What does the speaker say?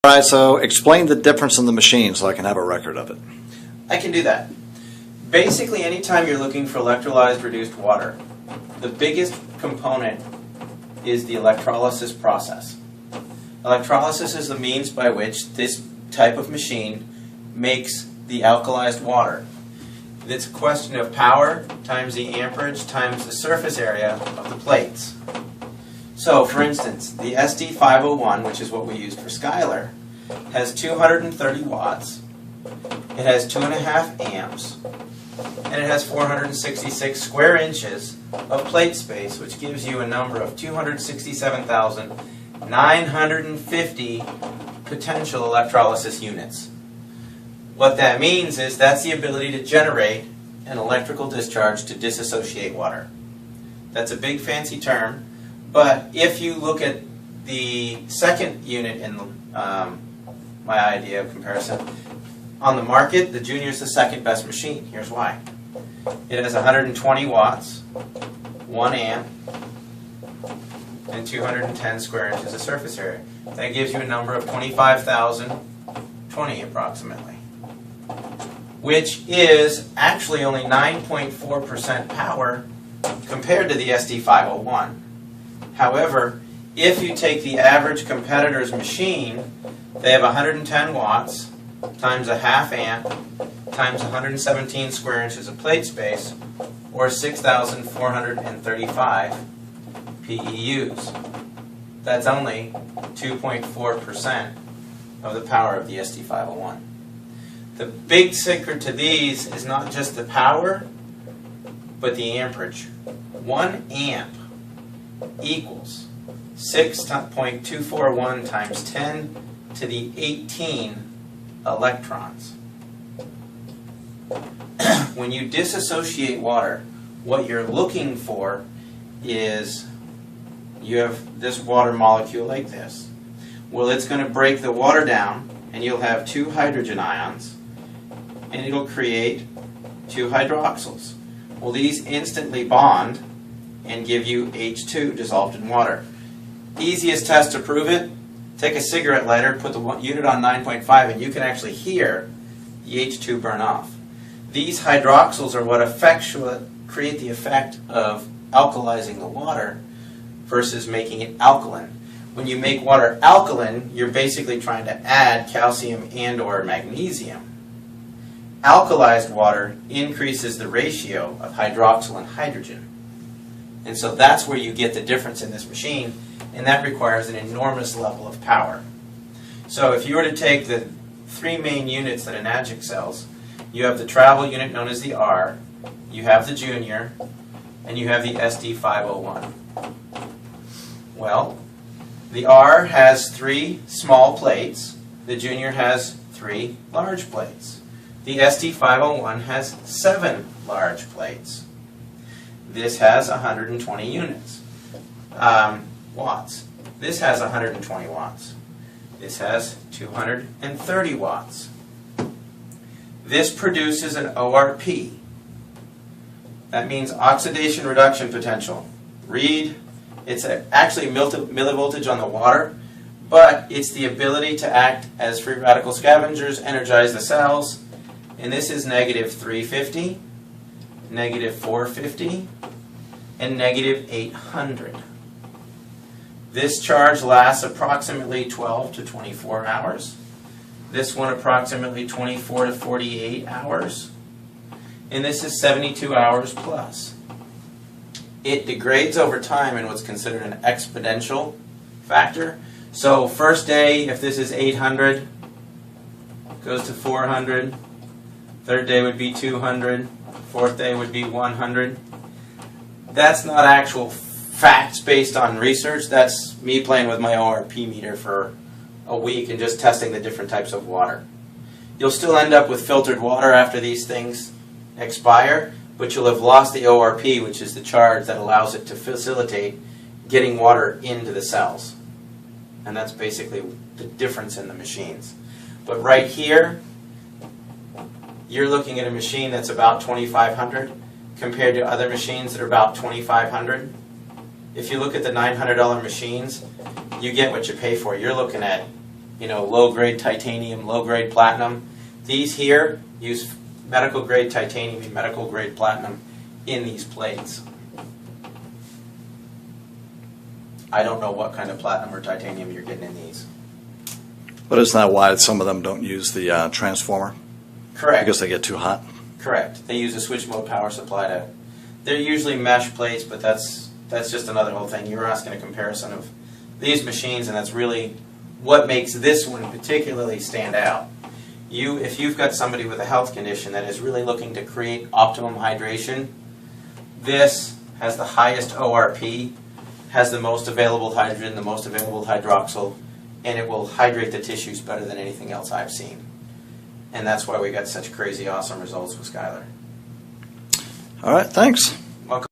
All right, so explain the difference in the machine so I can have a record of it. I can do that. Basically, anytime you're looking for electrolyzed reduced water, the biggest component is the electrolysis process. Electrolysis is the means by which this type of machine makes the alkalized water. It's a question of power times the amperage times the surface area of the plates. So, for instance, the SD501, which is what we used for Skylar, has 230 watts, it has 2.5 amps, and it has 466 square inches of plate space, which gives you a number of 267,950 potential electrolysis units. What that means is that's the ability to generate an electrical discharge to disassociate water. That's a big fancy term, but if you look at the second unit in my idea of comparison, on the market, the Junior is the second best machine. Here's why. It has 120 watts, 1 amp, and 210 square inches of surface area. That gives you a number of 25,020 approximately, which is actually only 9.4% power compared to the SD501. However, if you take the average competitor's machine, they have 110 watts times a half amp times 117 square inches of plate space, or 6,435 PEUs. That's only 2.4% of the power of the SD501. The big secret to these is not just the power, but the amperage. 1 amp equals 6.241 times 10 to the 18 electrons. When you disassociate water, what you're looking for is you have this water molecule like this. Well, it's going to break the water down, and you'll have 2 hydrogen ions, and it'll create 2 hydroxyls. Well, these instantly bond and give you H2 dissolved in water. Easiest test to prove it, take a cigarette lighter, put the unit on 9.5, and you can actually hear the H2 burn off. These hydroxyls are what create the effect of alkalizing the water versus making it alkaline. When you make water alkaline, you're basically trying to add calcium and or magnesium. Alkalized water increases the ratio of hydroxyl and hydrogen. And so that's where you get the difference in this machine, and that requires an enormous level of power. So if you were to take the 3 main units that an Magic sells, you have the travel unit known as the R, you have the Junior, and you have the SD501. Well, the R has 3 small plates, the Junior has 3 large plates. The SD501 has 7 large plates. This has 120 units, watts. This has 120 watts. This has 230 watts. This produces an ORP. That means oxidation reduction potential. Read, it's actually millivoltage on the water, but it's the ability to act as free radical scavengers, energize the cells, and this is negative 350, negative 450, and negative 800. This charge lasts approximately 12 to 24 hours. This one approximately 24 to 48 hours. And this is 72 hours plus. It degrades over time in what's considered an exponential factor. So first day, if this is 800, goes to 400. Third day would be 200. Fourth day would be 100. That's not actual facts based on research. That's me playing with my ORP meter for a week and just testing the different types of water. You'll still end up with filtered water after these things expire, but you'll have lost the ORP, which is the charge that allows it to facilitate getting water into the cells. And that's basically the difference in the machines. But right here, you're looking at a machine that's about 2,500 compared to other machines that are about 2,500. If you look at the $900 machines, you get what you pay for. You're looking at you know, low-grade titanium, low-grade platinum. These here use medical-grade titanium and medical-grade platinum in these plates. I don't know what kind of platinum or titanium you're getting in these. But isn't that why some of them don't use the transformer? Correct. Because they get too hot? Correct. They use a switch mode power supply to. They're usually mesh plates, but that's just another whole thing. You were asking a comparison of these machines, and that's really what makes this one particularly stand out. If you've got somebody with a health condition that is really looking to create optimum hydration, this has the highest ORP, has the most available hydrogen, the most available hydroxyl, and it will hydrate the tissues better than anything else I've seen. And that's why we got such crazy awesome results with Skylar. All right, thanks.